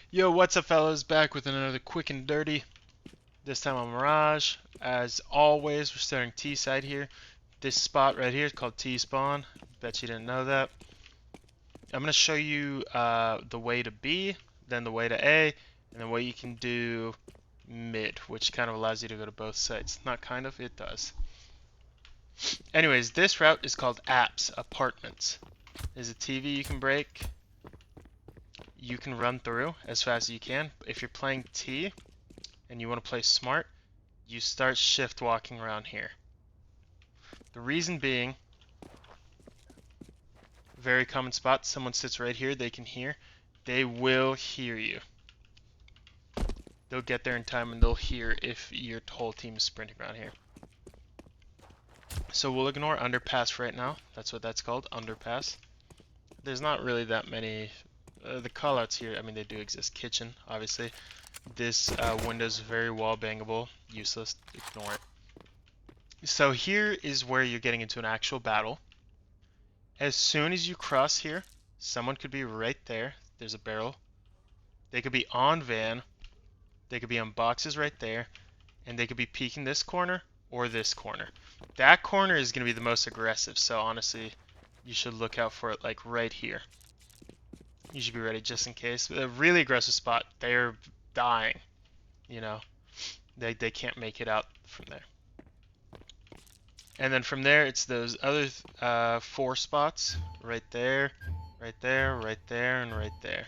Yo, what's up, fellas? Back with another quick and dirty. This time on Mirage. As always, we're starting T side here. This spot right here is called T spawn. Bet you didn't know that. I'm gonna show you the way to B, then the way to A, and then what you can do mid, which kind of allows you to go to both sides. Not kind of, it does. Anyways, this route is called apps, apartments. There's a TV you can break. You can run through as fast as you can. If you're playing T, and you want to play smart, you start shift walking around here. The reason being, very common spot, someone sits right here, they can hear. They will hear you. They'll get there in time and they'll hear if your whole team is sprinting around here. So we'll ignore underpass for right now. That's what that's called, underpass. There's not really that many, the callouts here, I mean they do exist. Kitchen, obviously. This window's very wall bangable, useless, ignore it. So here is where you're getting into an actual battle. As soon as you cross here, someone could be right there. There's a barrel. They could be on van. They could be on boxes right there. And they could be peeking this corner or this corner. That corner is going to be the most aggressive. So honestly, you should look out for it like right here. You should be ready just in case. A really aggressive spot. They're dying. You know, they can't make it out from there. And then from there, it's those other 4 spots right there, right there, right there, and right there.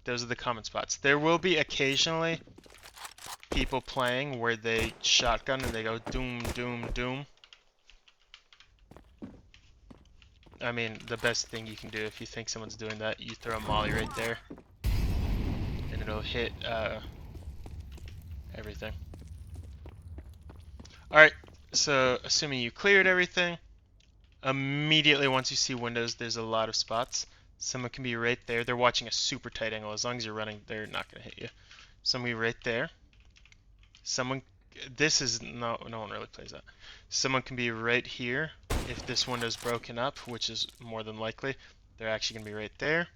Those are the common spots. There will be occasionally people playing where they shotgun and they go doom, doom, doom. I mean, the best thing you can do if you think someone's doing that, you throw a molly right there, and it'll hit everything. Alright, so assuming you cleared everything, immediately once you see windows, there's a lot of spots. Someone can be right there. They're watching a super tight angle. As long as you're running, they're not going to hit you. Someone can be right there. Someone, this is, no one really plays that. Someone can be right here. If this window's broken up, which is more than likely, they're actually going to be right there.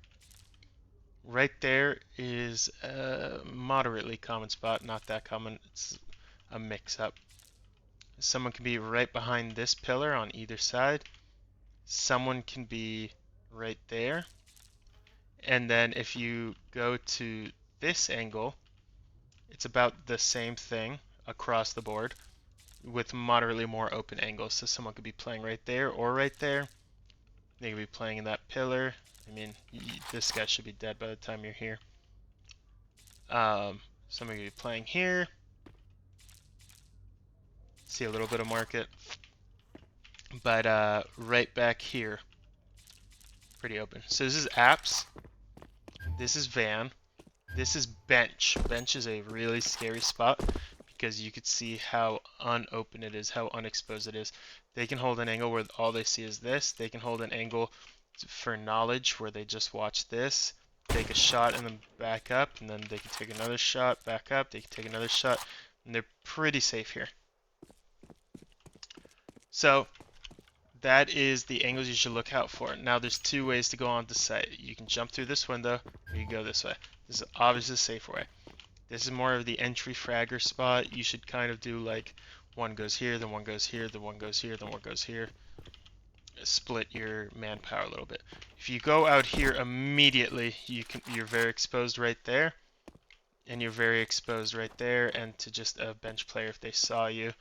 Right there is a moderately common spot. Not that common. It's a mix-up. Someone can be right behind this pillar on either side. Someone can be right there. And then if you go to this angle, it's about the same thing across the board with moderately more open angles. So someone could be playing right there or right there. They could be playing in that pillar. I mean, this guy should be dead by the time you're here. Someone could be playing here. See a little bit of market. But right back here, pretty open. So this is apps. This is van. This is bench. Bench is a really scary spot because you could see how unopen it is, how unexposed it is. They can hold an angle where all they see is this. They can hold an angle for knowledge where they just watch this, take a shot and then back up, and then they can take another shot, back up, they can take another shot, and they're pretty safe here. So that is the angles you should look out for. Now there's 2 ways to go on the site. You can jump through this window, or you go this way. This is obviously the safe way. This is more of the entry fragger spot. You should kind of do like one goes here, then one goes here, then one goes here, then one goes here. Split your manpower a little bit. If you go out here immediately, you're very exposed right there, and you're very exposed right there, and to just a bench player if they saw you.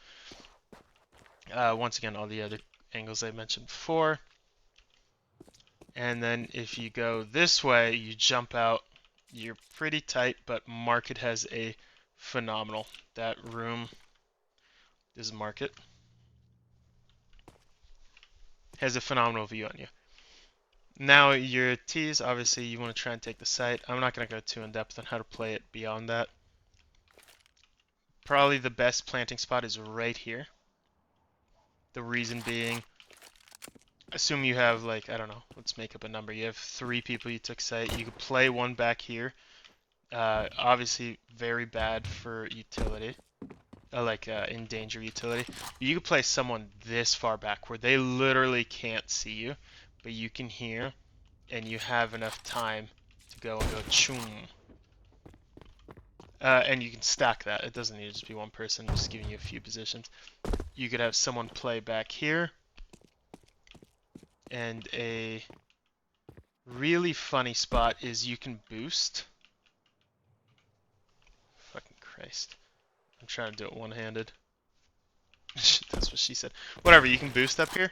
Once again, all the other angles I mentioned before. And then if you go this way, you jump out, you're pretty tight, but market has a phenomenal. That room is market. Has a phenomenal view on you. Now your T's, obviously you want to try and take the site. I'm not going to go too in depth on how to play it beyond that. Probably the best planting spot is right here. The reason being, assume you have like, I don't know, let's make up a number. You have 3 people you took site. You could play one back here. Obviously very bad for utility. In danger utility. You could play someone this far back where they literally can't see you, but you can hear, and you have enough time to go and go choom. And you can stack that. It doesn't need to just be one person, just giving you a few positions. You could have someone play back here. And a really funny spot is you can boost. Fucking Christ. I'm trying to do it one-handed. That's what she said. Whatever, you can boost up here.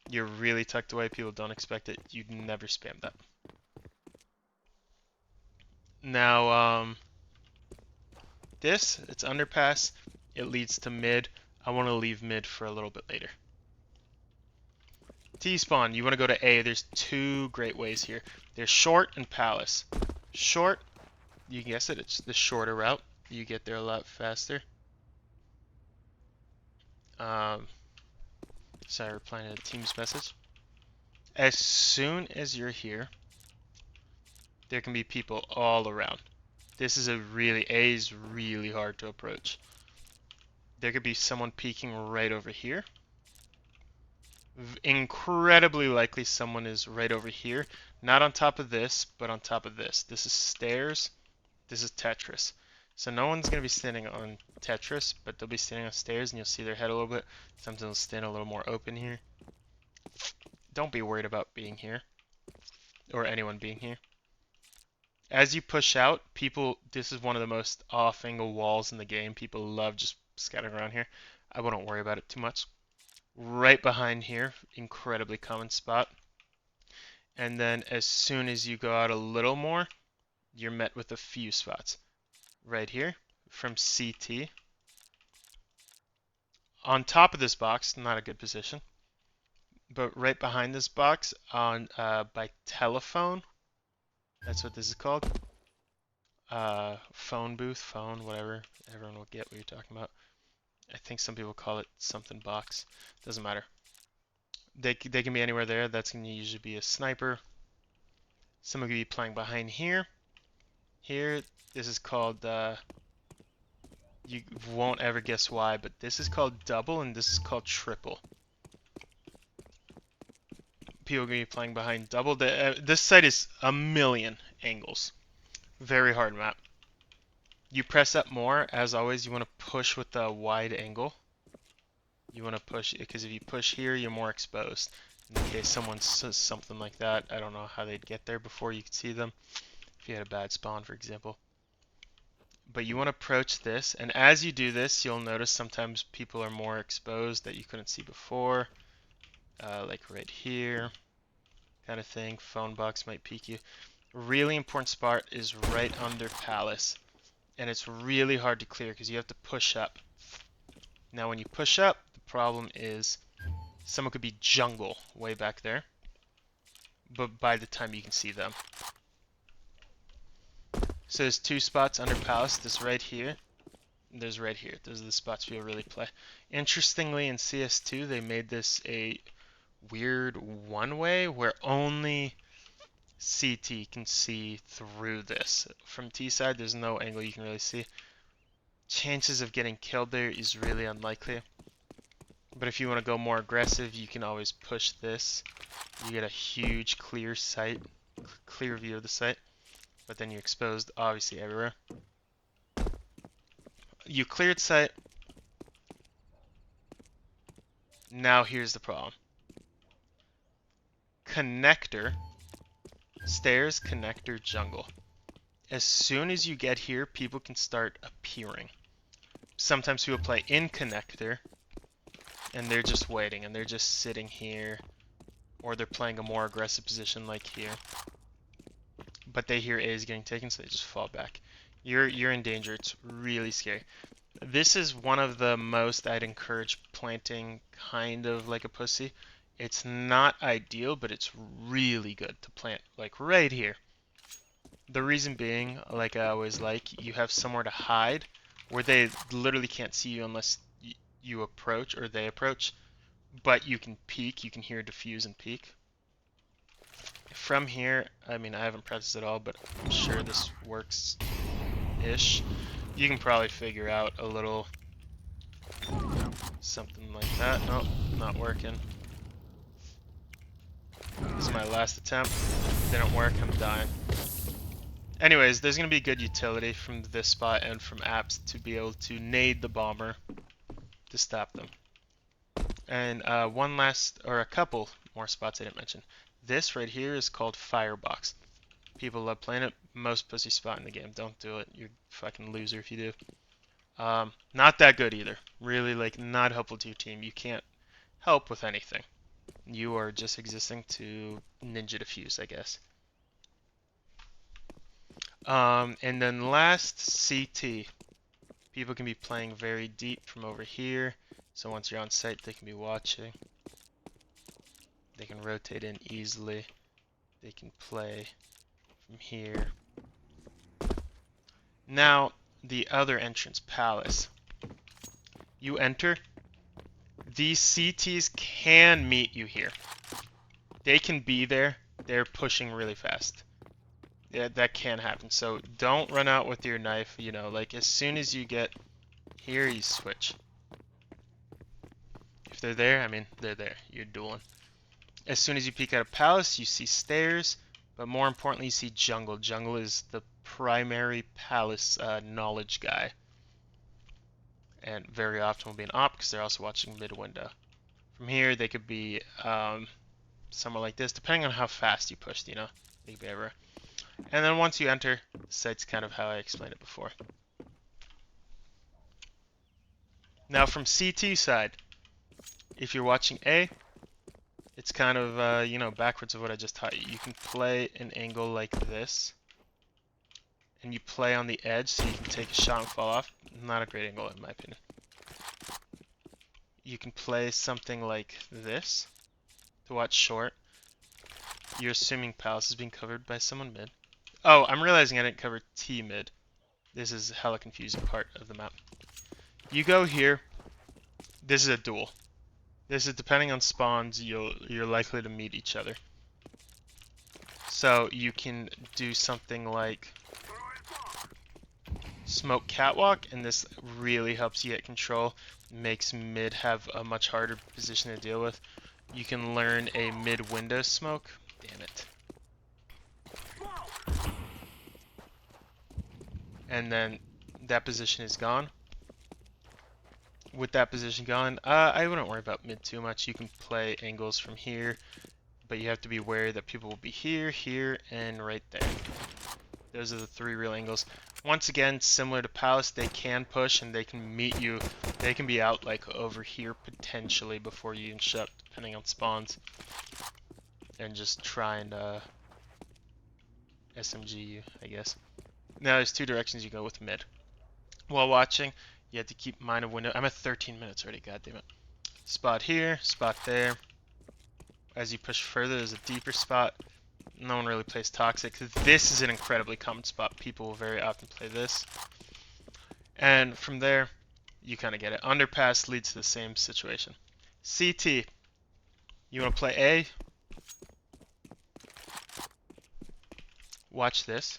You're really tucked away. People don't expect it. You'd never spam that. Now, it's underpass. It leads to mid. I want to leave mid for a little bit later. T-spawn, you want to go to A. There's two great ways here. There's short and palace. Short, you can guess it, it's the shorter route. You get there a lot faster. Sorry, replying to the team's message. As soon as you're here, there can be people all around. This is A is really hard to approach. There could be someone peeking right over here. Incredibly likely someone is right over here. Not on top of this, but on top of this. This is stairs. This is Tetris. So no one's going to be standing on Tetris, but they'll be standing on stairs and you'll see their head a little bit. Sometimes they'll stand a little more open here. Don't be worried about being here. Or anyone being here. As you push out, this is one of the most off-angle walls in the game. People love just scattering around here. I wouldn't worry about it too much. Right behind here, incredibly common spot. And then as soon as you go out a little more, you're met with a few spots. Right here, from CT. On top of this box, not a good position. But right behind this box, on by telephone, that's what this is called. Phone booth, phone, whatever. Everyone will get what you're talking about. I think some people call it something box. Doesn't matter. They can be anywhere there. That's going to usually be a sniper. Someone could be playing behind here. Here, this is called, you won't ever guess why, but this is called double and this is called triple. People are going to be playing behind double. This site is a million angles. Very hard map. You press up more, as always, you want to push with the wide angle. You want to push, because if you push here, you're more exposed. In case someone says something like that, I don't know how they'd get there before you could see them. If you had a bad spawn, for example. But you want to approach this, and as you do this, you'll notice sometimes people are more exposed that you couldn't see before. Like right here, kind of thing. Phone box might peek you. Really important spot is right under palace. And it's really hard to clear because you have to push up. Now when you push up, the problem is someone could be jungle way back there. But by the time you can see them. So there's two spots under palace. This right here. There's right here. Those are the spots people really play. Interestingly, in CS2, they made this a weird one-way where only CT can see through this. From T side, there's no angle you can really see. Chances of getting killed there is really unlikely. But if you want to go more aggressive, you can always push this. You get a huge clear sight, clear view of the site. But then you're exposed, obviously, everywhere. You cleared site. Now here's the problem. Connector. Stairs, connector, jungle. As soon as you get here, people can start appearing. Sometimes people play in connector, and they're just waiting, and they're just sitting here, or they're playing a more aggressive position like here. But they hear A is getting taken, so they just fall back. You're in danger. It's really scary. This is one of the most I'd encourage planting kind of like a pussy. It's not ideal, but it's really good to plant, like right here. The reason being, like I always like, you have somewhere to hide where they literally can't see you unless you approach or they approach, but you can peek, you can hear diffuse and peek. From here, I mean, I haven't practiced at all, but I'm sure this works-ish. You can probably figure out a little something like that. Nope, not working. This is my last attempt. Didn't work, I'm dying. Anyways, there's going to be good utility from this spot and from apps to be able to nade the bomber to stop them. And one last, or a couple more spots I didn't mention. This right here is called Firebox. People love playing it. Most pussy spot in the game. Don't do it. You're a fucking loser if you do. Not that good either. Really, like, not helpful to your team. You can't help with anything. You are just existing to ninja defuse, I guess. And then last, CT. People can be playing very deep from over here. So once you're on site, they can be watching. They can rotate in easily. They can play from here. Now, the other entrance, Palace. You enter. These CTs can meet you here. They can be there. They're pushing really fast. Yeah, that can happen. So don't run out with your knife. You know, like as soon as you get here, you switch. If they're there, I mean, they're there. You're dueling. As soon as you peek out of Palace, you see stairs. But more importantly, you see Jungle. Jungle is the primary Palace knowledge guy. And very often will be an op because they're also watching mid window. From here, they could be somewhere like this, depending on how fast you pushed, you know. They could be everywhere. And then once you enter, the site's kind of how I explained it before. Now from CT side, if you're watching A, it's kind of, you know, backwards of what I just taught you. You can play an angle like this. And you play on the edge so you can take a shot and fall off. Not a great angle in my opinion. You can play something like this to watch short. You're assuming Palace is being covered by someone mid. Oh, I'm realizing I didn't cover T mid. This is a hella confusing part of the map. You go here. This is a duel. This is depending on spawns, you're likely to meet each other. So you can do something like smoke catwalk, and this really helps you get control. Makes mid have a much harder position to deal with. You can learn a mid window smoke. Damn it. And then that position is gone. With that position gone, I wouldn't worry about mid too much. You can play angles from here, but you have to be aware that people will be here, here, and right there. Those are the three real angles. Once again, similar to Palace, they can push and they can meet you. They can be out like over here potentially before you even shut, depending on spawns. And just try and SMG you, I guess. Now there's two directions you go with mid. While watching, you have to keep mind of window. I'm at 13 minutes already, goddammit. Spot here, spot there. As you push further, there's a deeper spot. No one really plays Toxic. This is an incredibly common spot. People will very often play this. And from there, you kind of get it. Underpass leads to the same situation. CT. You want to play A? Watch this.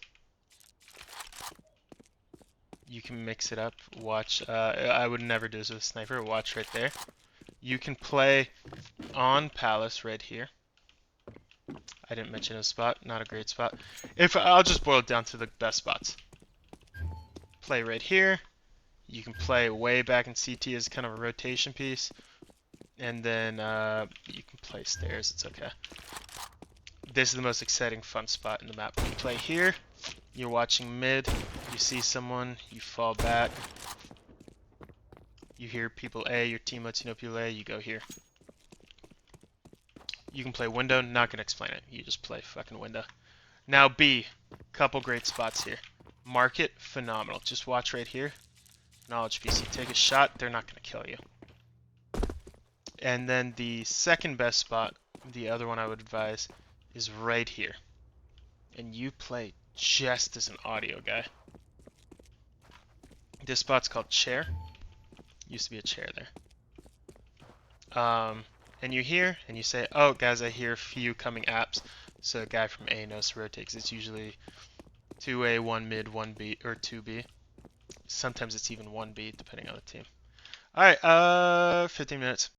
You can mix it up. Watch. I would never do this with a sniper. Watch right there. You can play on Palace right here. I didn't mention a spot. Not a great spot. I'll just boil it down to the best spots. Play right here. You can play way back in CT as kind of a rotation piece. And then you can play stairs. It's okay. This is the most exciting, fun spot in the map. You play here. You're watching mid. You see someone. You fall back. You hear people A. Your team lets you know people A. You go here. You can play window. Not going to explain it. You just play fucking window. Now B. Couple great spots here. Market. Phenomenal. Just watch right here. Knowledge PC. Take a shot. They're not going to kill you. And then the second best spot, the other one I would advise, is right here. And you play just as an audio guy. This spot's called chair. Used to be a chair there. And you're here, and you say, oh, guys, I hear a few coming apps. So a guy from A knows to rotate, 'cause it's usually 2A, 1 mid, 1B, or 2B. Sometimes it's even 1B, depending on the team. Alright, 15 minutes.